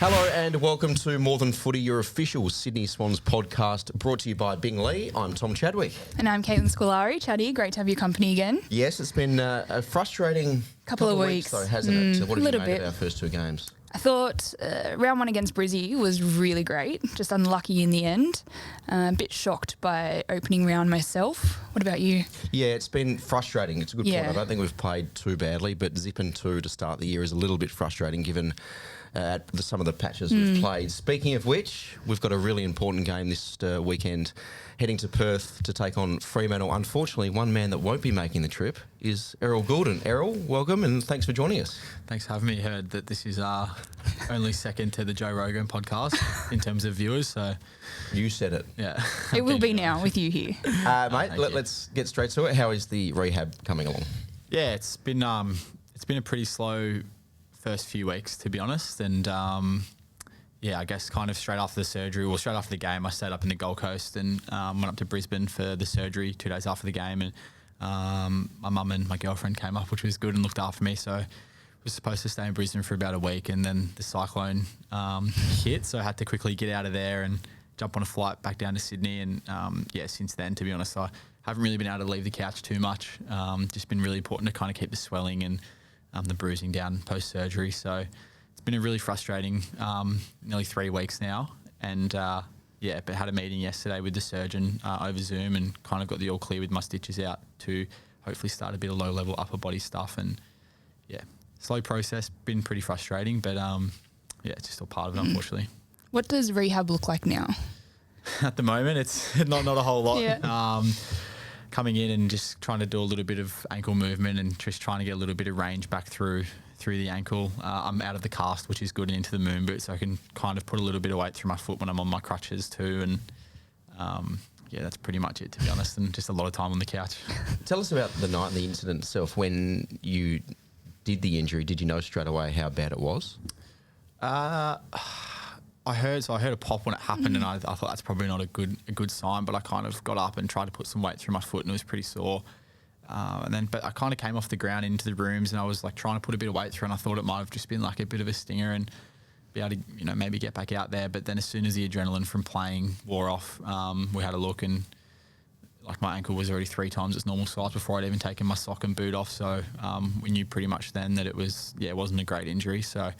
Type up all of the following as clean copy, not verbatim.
Hello and welcome to More Than Footy, your official Sydney Swans podcast, brought to you by Bing Lee. I'm Tom Chadwick. And I'm Caitlin Scolari. Chatty, great to have your company again. Yes, it's been a frustrating couple of weeks though, hasn't it? So what have you made bit. of our first two games? I thought round one against Brizzy was really great, just unlucky in the end. A bit shocked by opening round myself. What about you? Yeah, it's been frustrating. It's a good point. I don't think we've played too badly, but zipping two to start the year is a little bit frustrating given some of the patches we've played. Speaking of which, we've got a really important game this weekend, heading to Perth to take on Fremantle. Unfortunately, one man that won't be making the trip is Errol Gulden. Errol, welcome and thanks for joining us. Thanks for having me. Heard that this is only second to the Joe Rogan podcast in terms of viewers. So you said it. Yeah. It will be now with you here. Mate, let's get straight to it. How is the rehab coming along? Yeah, it's been a pretty slow first few weeks, to be honest. And I guess kind of straight after the game, I stayed up in the Gold Coast and went up to Brisbane for the surgery 2 days after the game. And my mum and my girlfriend came up, which was good, and looked after me. So I was supposed to stay in Brisbane for about a week, and then the cyclone hit. So I had to quickly get out of there and jump on a flight back down to Sydney. And since then, to be honest, I haven't really been able to leave the couch too much. Just been really important to kind of keep the swelling and the bruising down post-surgery. So it's been a really frustrating nearly 3 weeks now. And but had a meeting yesterday with the surgeon over Zoom and kind of got the all clear with my stitches out to hopefully start a bit of low-level upper body stuff. And slow process, been pretty frustrating, but it's just all part of it, unfortunately. What does rehab look like now? At the moment, it's not a whole lot. Yeah. Coming in and just trying to do a little bit of ankle movement and just trying to get a little bit of range back through the ankle. I'm out of the cast, which is good, and into the moon boot, so I can kind of put a little bit of weight through my foot when I'm on my crutches too. And that's pretty much it, to be honest, and just a lot of time on the couch. Tell us about the night and the incident itself. When you did the injury, did you know straight away how bad it was? I heard a pop when it happened, and I thought that's probably not a good sign. But I kind of got up and tried to put some weight through my foot, and it was pretty sore. But I kind of came off the ground into the rooms, and I was like trying to put a bit of weight through, and I thought it might have just been like a bit of a stinger and be able to maybe get back out there. But then as soon as the adrenaline from playing wore off, we had a look, and like my ankle was already 3 times its normal size before I'd even taken my sock and boot off. So we knew pretty much then that it wasn't a great injury. So.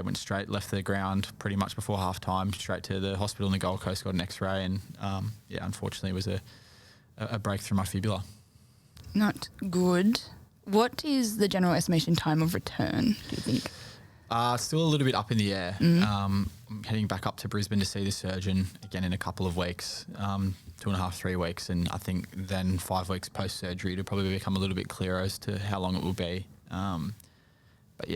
Went straight, left the ground pretty much before half time, straight to the hospital in the Gold Coast, got an x-ray, and unfortunately it was a break through my fibula. Not good. What is the general estimation time of return, do you think? Still a little bit up in the air. I'm heading back up to Brisbane to see the surgeon again in a couple of weeks, 2.5, 3 weeks, and I think then 5 weeks post-surgery to probably become a little bit clearer as to how long it will be.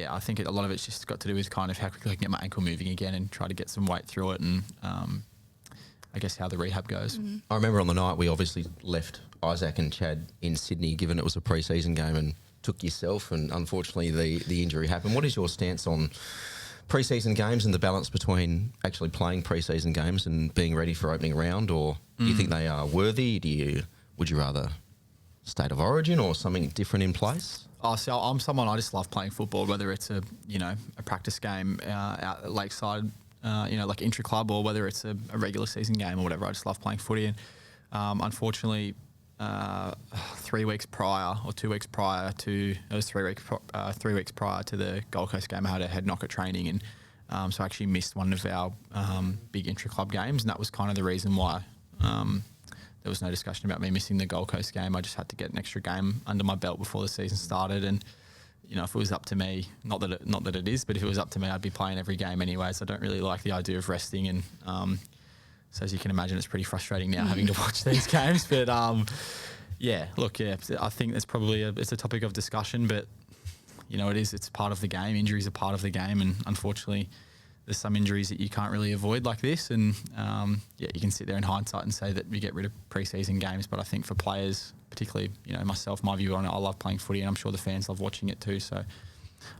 I think a lot of it's just got to do with kind of how quickly I can get my ankle moving again and try to get some weight through it, and I guess how the rehab goes. I remember on the night we obviously left Isaac and Chad in Sydney, given it was a pre-season game, and took yourself, and unfortunately the injury happened. What is your stance on pre-season games and the balance between actually playing pre-season games and being ready for opening round, or do you think they are worthy? Would you rather state of origin or something different in place? So I'm someone, I just love playing football, whether it's a practice game out at Lakeside, like intra-club, or whether it's a regular season game or whatever. I just love playing footy. And unfortunately, 3 weeks prior or 2 weeks prior to, it was 3 weeks prior to the Gold Coast game, I had a head knock at training, and so I actually missed one of our big intra-club games, and that was kind of the reason why. There was no discussion about me missing the Gold Coast game. I just had to get an extra game under my belt before the season started. And, if it was up to me, not that it is, but if it was up to me, I'd be playing every game anyways. I don't really like the idea of resting. And so as you can imagine, it's pretty frustrating now having to watch these games. But, I think that's probably it's a topic of discussion. But, it's part of the game. Injuries are part of the game. And unfortunately, there's some injuries that you can't really avoid like this, and you can sit there in hindsight and say that you get rid of pre-season games, but I think for players, particularly myself, my view on it, I love playing footy, and I'm sure the fans love watching it too, so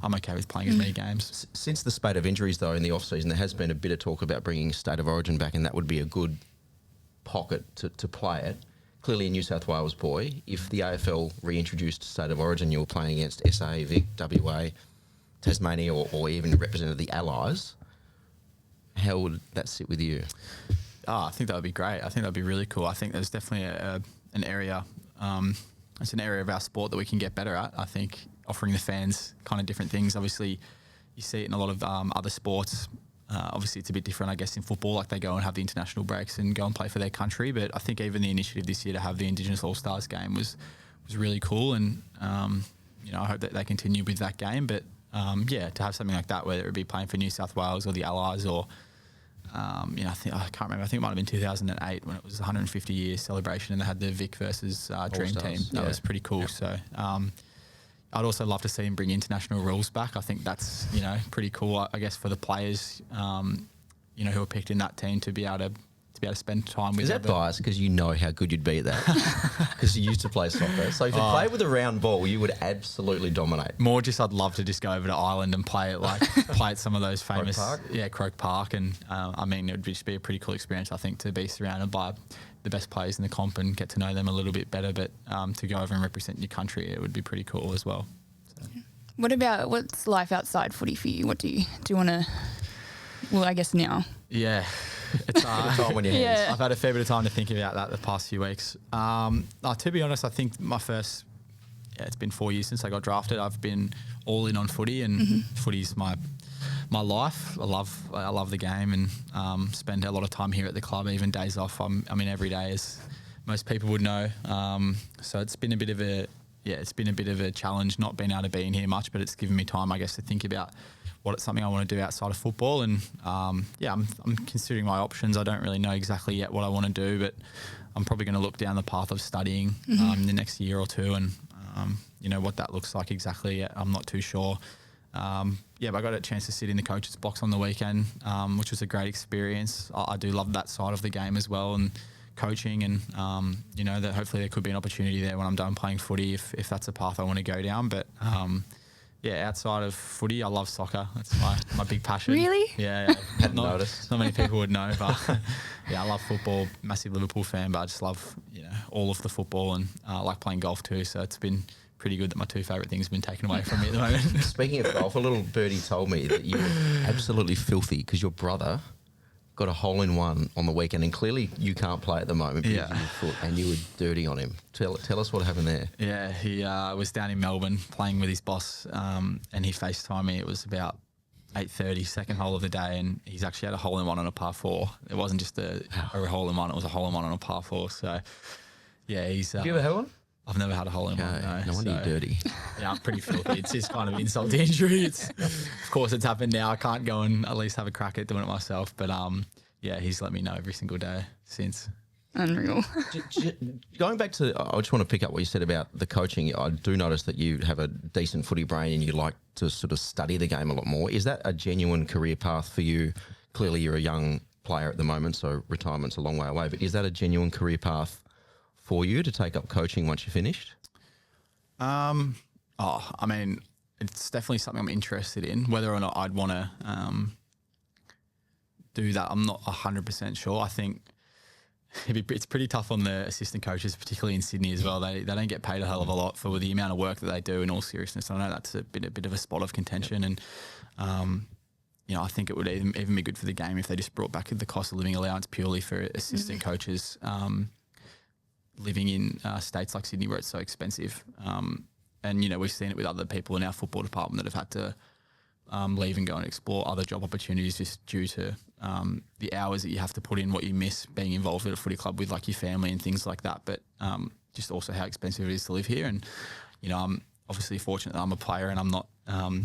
I'm okay with playing as many games. Since the spate of injuries though in the off-season, there has been a bit of talk about bringing State of Origin back, and that would be a good pocket to play it. Clearly a New South Wales boy, if the AFL reintroduced State of Origin, you were playing against SA, Vic, WA, Tasmania or even represented the Allies. How would that sit with you? I think that would be great. I think that would be really cool. I think there's definitely an area, it's an area of our sport that we can get better at. I think offering the fans kind of different things. Obviously, you see it in a lot of other sports. Obviously, it's a bit different, I guess, in football. Like they go and have the international breaks and go and play for their country. But I think even the initiative this year to have the Indigenous All-Stars game was really cool. And, I hope that they continue with that game. But, to have something like that, whether it be playing for New South Wales or the Allies or, I can't remember. I think it might have been 2008 when it was the 150-year celebration and they had the Vic versus Dream Team. That was pretty cool. Yep. So I'd also love to see him bring international rules back. I think that's, pretty cool, I guess, for the players, who are picked in that team to be able to spend time with. Is that biased because you know how good you'd be at that? Because you used to play soccer. So if you played with a round ball, you would absolutely dominate. More just I'd love to just go over to Ireland and play at some of those famous... Croke Park. And, it would just be a pretty cool experience, I think, to be surrounded by the best players in the comp and get to know them a little bit better. But to go over and represent your country, it would be pretty cool as well. So. What's life outside footy for you? What do you want to... Well, I guess now. Yeah. It's time on your hands. Yeah. I've had a fair bit of time to think about that the past few weeks. To be honest, I think it's been 4 years since I got drafted. I've been all in on footy, and footy's my life. I love the game, and spend a lot of time here at the club. Even days off, I'm in every day, as most people would know. So it's been a bit of a challenge not being able to be in here much, but it's given me time, I guess, to think about what it's something I want to do outside of football. And I'm considering my options. I don't really know exactly yet what I want to do, but I'm probably going to look down the path of studying in the next year or two, and what that looks like exactly, I'm not too sure. But I got a chance to sit in the coach's box on the weekend, which was a great experience. I do love that side of the game as well, and coaching, and that hopefully there could be an opportunity there when I'm done playing footy if that's a path I want to go down. But outside of footy, I love soccer. That's my big passion. Really? Yeah. Hadn't noticed. Not many people would know, but I love football. Massive Liverpool fan, but I just love all of the football, and I like playing golf too. So it's been pretty good that my two favourite things have been taken away from me at the moment. Speaking of golf, a little birdie told me that you were absolutely filthy because your brother got a hole-in-one on the weekend, and clearly you can't play at the moment because of your foot, and you were dirty on him. Tell us what happened there. Yeah, he was down in Melbourne playing with his boss, and he FaceTimed me. It was about 8:30, second hole of the day, and he's actually had a hole-in-one on a par 4. It wasn't just a hole-in-one, it was a hole-in-one on a par 4. So, he's... Have you ever had one? I've never had a hole-in-one, no wonder you're dirty. Yeah, I'm pretty filthy. It's just kind of insult to injury. Of course, it's happened now. I can't go and at least have a crack at doing it myself. But, he's let me know every single day since. Unreal. Going back to, I just want to pick up what you said about the coaching. I do notice that you have a decent footy brain and you like to sort of study the game a lot more. Is that a genuine career path for you? Clearly, you're a young player at the moment, so retirement's a long way away. But is that a genuine career path for you to take up coaching once you're finished? It's definitely something I'm interested in. Whether or not I'd want to do that, I'm not 100% sure. I think it's pretty tough on the assistant coaches, particularly in Sydney as well. They don't get paid a hell of a lot for the amount of work that they do, in all seriousness. I know that's a bit of a spot of contention, and I think it would even be good for the game if they just brought back the cost of living allowance purely for assistant coaches living in states like Sydney where it's so expensive. And we've seen it with other people in our football department that have had to leave and go and explore other job opportunities just due to the hours that you have to put in, what you miss being involved at a footy club with, like your family and things like that. But just also how expensive it is to live here. And, I'm obviously fortunate that I'm a player and I'm not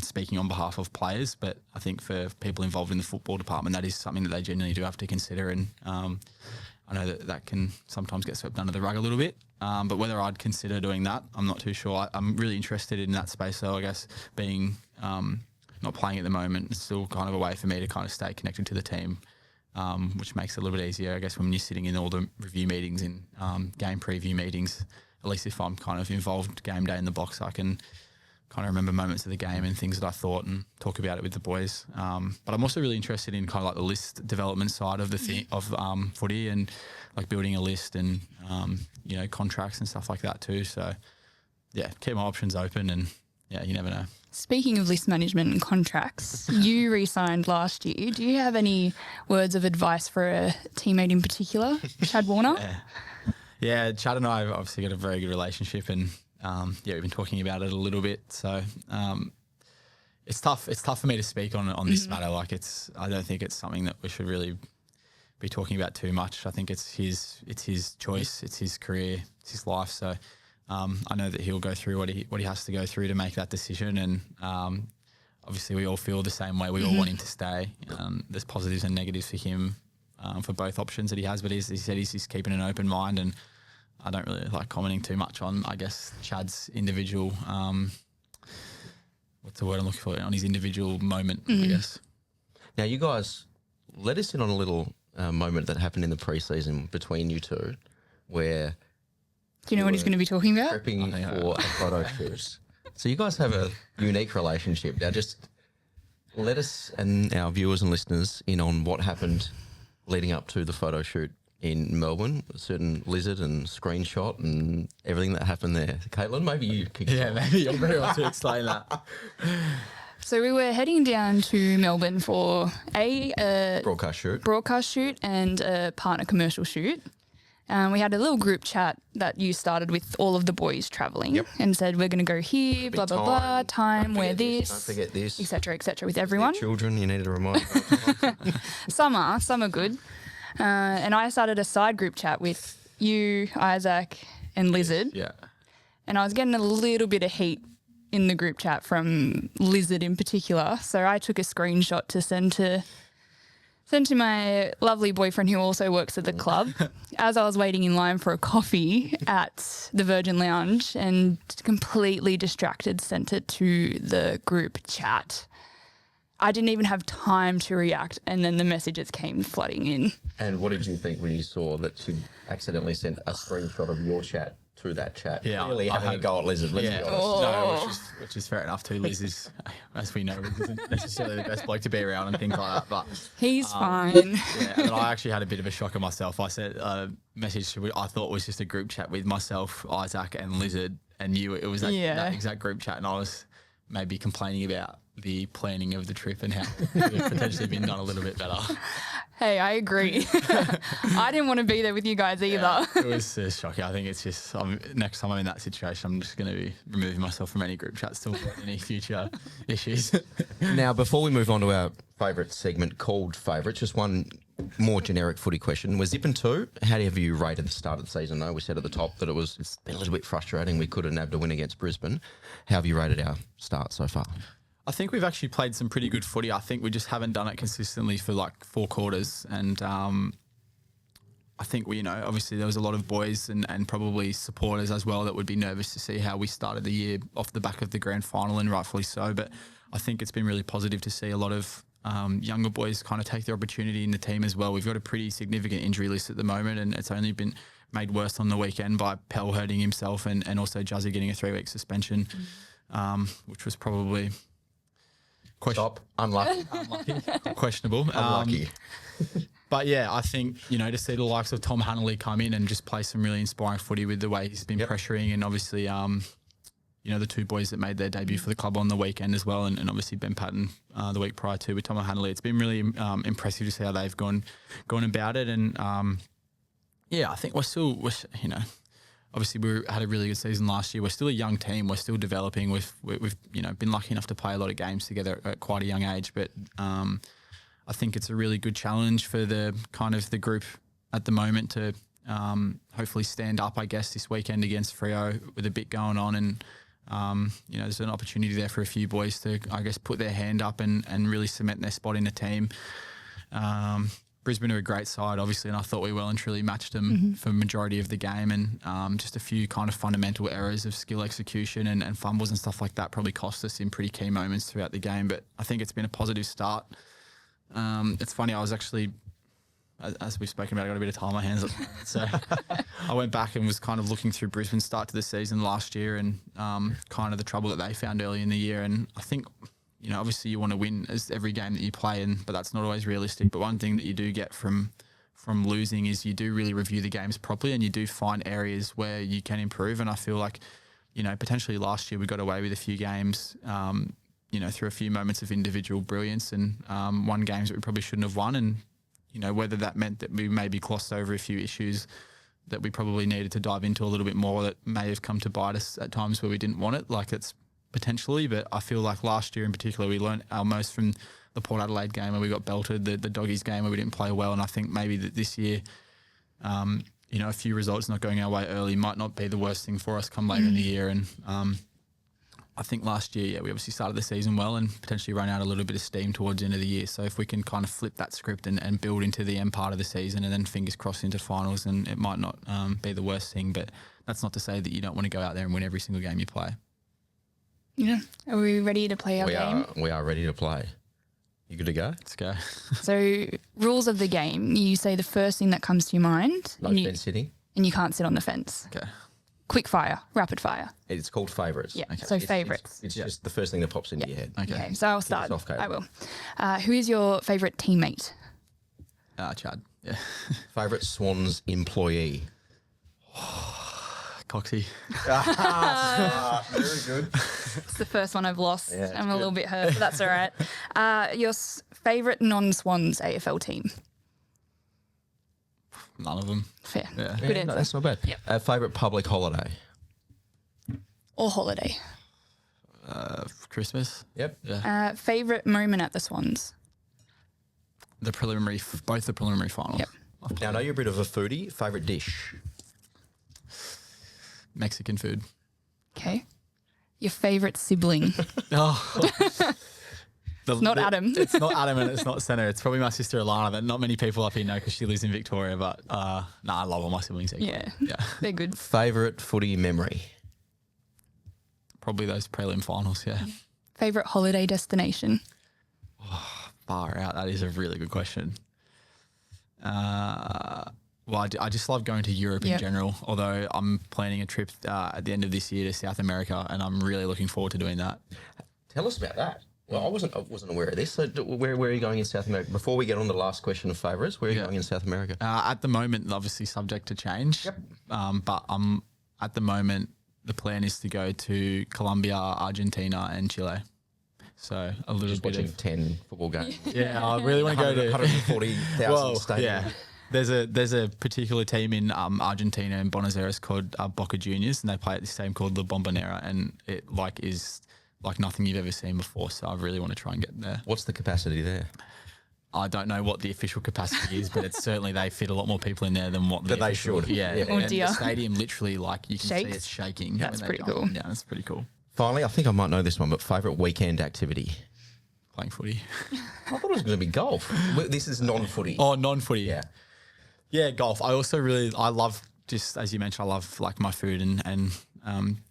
speaking on behalf of players, but I think for people involved in the football department, that is something that they genuinely do have to consider. And I know that can sometimes get swept under the rug a little bit. But whether I'd consider doing that, I'm not too sure. I'm really interested in that space, though. I guess being not playing at the moment, it's still kind of a way for me to kind of stay connected to the team, which makes it a little bit easier, I guess, when you're sitting in all the review meetings and game preview meetings. At least if I'm kind of involved game day in the box, I can kind of remember moments of the game and things that I thought and talk about it with the boys. But I'm also really interested in kind of like the list development side of the footy, and like building a list and contracts and stuff like that too. So keep my options open, and yeah, you never know. Speaking of list management and contracts, you re-signed last year. Do you have any words of advice for a teammate in particular, Chad Warner? Yeah, Chad and I have obviously got a very good relationship, and we've been talking about it a little bit. So it's tough. It's tough for me to speak on this matter. Like I don't think it's something that we should really be talking about too much. I think it's his choice, it's his career, it's his life. So I know that he'll go through what he has to go through to make that decision, and obviously we all feel the same way. We all want him to stay. There's positives and negatives for him for both options that he has, but he said he's just keeping an open mind, and I don't really like commenting too much on, I guess, Chad's individual. What's the word I'm looking for? On his individual moment, I guess. Now, you guys let us in on a little moment that happened in the preseason between you two, where Do you know what he's going to be talking about? prepping for a photo shoot. So you guys have a unique relationship. Now, just let us and our viewers and listeners in on what happened leading up to the photo shoot in Melbourne, a certain lizard and screenshot and everything that happened there. Caitlin, maybe you kick it off. Maybe you're very well to explain that. So we were heading down to Melbourne for a broadcast shoot and a partner commercial shoot. We had a little group chat that you started with all of the boys travelling and said, we're going to go here, blah, blah, blah, time, wear this. Don't forget this. Et cetera, with everyone. Children, you need to remind them. Some are good. And I started a side group chat with you, Isaac, and Lizard. Yeah. And I was getting a little bit of heat in the group chat from Lizard in particular. So I took a screenshot to send to my lovely boyfriend who also works at the club as I was waiting in line for a coffee at the Virgin Lounge, and completely distracted sent it to the group chat. I didn't even have time to react, and then the messages came flooding in. And what did you think when you saw that she accidentally sent a screenshot of your chat to that chat? Yeah, Clearly having a go at Lizard, let's be honest. No, which is fair enough too. Liz is, as we know, isn't necessarily the best bloke to be around and things like that. But He's fine. yeah, and I actually had a bit of a shocker myself. I sent a message I thought was just a group chat with myself, Isaac, and Lizard, and you. It was that exact group chat, and I was maybe complaining about the planning of the trip and how it could have potentially been done a little bit better. Hey, I agree. I didn't want to be there with you guys either. Yeah, it was shocking. I think it's just next time I'm in that situation, I'm just going to be removing myself from any group chats to avoid any future issues. Now, before we move on to our favourite segment called Favourites, just one more generic footy question. We're zipping two. How have you rated the start of the season? I know we said at the top that it's been a little bit frustrating. We could have nabbed a win against Brisbane. How have you rated our start so far? I think we've actually played some pretty good footy. I think we just haven't done it consistently for like 4 quarters. And I think obviously there was a lot of boys and probably supporters as well that would be nervous to see how we started the year off the back of the grand final, and rightfully so. But I think it's been really positive to see a lot of younger boys kind of take their opportunity in the team as well. We've got a pretty significant injury list at the moment, and it's only been made worse on the weekend by Pell hurting himself and also Juzzy getting a 3-week suspension, which was probably... Unlucky. Questionable. Unlucky. But yeah, I think, to see the likes of Tom Hanley come in and just play some really inspiring footy with the way he's been pressuring, and obviously, the 2 boys that made their debut for the club on the weekend as well, and obviously Ben Patton the week prior to with Tom Hanley. It's been really impressive to see how they've gone about it. And I think we're still, obviously we had a really good season last year. We're still a young team. We're still developing. We've been lucky enough to play a lot of games together at quite a young age. But I think it's a really good challenge for the group at the moment to hopefully stand up, I guess, this weekend against Freo with a bit going on. And, there's an opportunity there for a few boys to, I guess, put their hand up and really cement their spot in the team. Brisbane are a great side, obviously, and I thought we well and truly matched them for the majority of the game, and just a few kind of fundamental errors of skill execution and fumbles and stuff like that probably cost us in pretty key moments throughout the game, but I think it's been a positive start. It's funny, I was actually, as we've spoken about, I got a bit of time on my hands at the moment, so I went back and was kind of looking through Brisbane's start to the season last year and kind of the trouble that they found early in the year, and I think... obviously you want to win as every game that you play, but that's not always realistic. But one thing that you do get from losing is you do really review the games properly, and you do find areas where you can improve. And I feel like, potentially last year we got away with a few games, through a few moments of individual brilliance and won games that we probably shouldn't have won. And, whether that meant that we maybe glossed over a few issues that we probably needed to dive into a little bit more that may have come to bite us at times where we didn't want it. Like it's potentially, but I feel like last year in particular, we learned our most from the Port Adelaide game where we got belted, the Doggies game where we didn't play well. And I think maybe that this year, a few results not going our way early might not be the worst thing for us come later in the year. And I think last year, we obviously started the season well and potentially run out a little bit of steam towards the end of the year. So if we can kind of flip that script and build into the end part of the season and then fingers crossed into finals, and it might not be the worst thing. But that's not to say that you don't want to go out there and win every single game you play. Yeah. Are we ready to play our game? We are ready to play. You good to go? Let's go. So, rules of the game. You say the first thing that comes to your mind. No fence sitting. And you can't sit on the fence. Okay. Quick fire, rapid fire. It's called favourites. Yeah, so favourites. It's just the first thing that pops into your head. Okay, so I'll start. off, Caleb. I will. Who is your favourite teammate? Chad. Yeah. Favourite Swans employee? Coxie. Very good. It's the first one I've lost. Yeah, I'm a little bit hurt, but that's all right. Your favourite non-Swans AFL team? None of them. Fair. Yeah. Good answer. No, that's not bad. Yep. Favourite public holiday? Or holiday? Christmas. Yep. Yeah. Favourite moment at the Swans? Both the preliminary finals. Yep. Now, I know you're a bit of a foodie. Favourite dish? Mexican food. Okay. Your favourite sibling? It's not Adam. It's not Adam and it's not Senna. It's probably my sister Alana that not many people up here know because she lives in Victoria. But I love all my siblings equally. Yeah. They're good. Favourite footy memory? Probably those prelim finals, yeah. Favourite holiday destination? Far out. That is a really good question. I just love going to Europe in general, although I'm planning a trip at the end of this year to South America and I'm really looking forward to doing that. Tell us about that. Well, I wasn't aware of this. So where are you going in South America? Before we get on to the last question of favourites, where are you going in South America? At the moment, obviously subject to change. Yep. But at the moment, the plan is to go to Colombia, Argentina and Chile. So a little Just bit watching of 10 football games. Yeah, I really want to go to 140,000 stadium. Yeah. There's a particular team in Argentina and Buenos Aires called Boca Juniors, and they play at this team called La Bombonera, and it is like nothing you've ever seen before. So I really want to try and get there. What's the capacity there? I don't know what the official capacity is, but it's certainly they fit a lot more people in there than what That they should. Yeah. Oh, And dear. the stadium literally, like you can see Shakes? it's shaking. That's when they pretty jump. cool. Yeah, that's pretty cool. Finally, I think I might know this one, but favourite weekend activity? Playing footy. I thought it was going to be golf. This is non-footy. Oh, non-footy. Yeah. Yeah, golf. I love just, as you mentioned, I love like my food and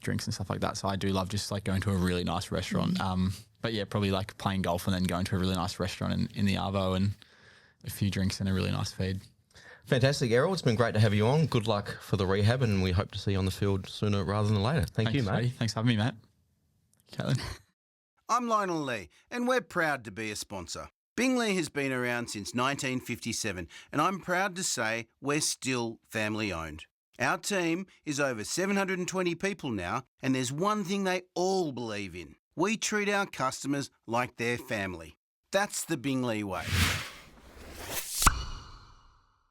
drinks and stuff like that. So I do love just like going to a really nice restaurant. But yeah, probably like playing golf and then going to a really nice restaurant in the Arvo and a few drinks and a really nice feed. Fantastic, Errol. It's been great to have you on. Good luck for the rehab, and we hope to see you on the field sooner rather than later. Thanks you, mate. Matty. Thanks for having me, mate. Caitlin. I'm Lionel Lee, and we're proud to be a sponsor. Bingley has been around since 1957, and I'm proud to say we're still family owned. Our team is over 720 people now, and there's one thing they all believe in. We treat our customers like their family. That's the Bingley way.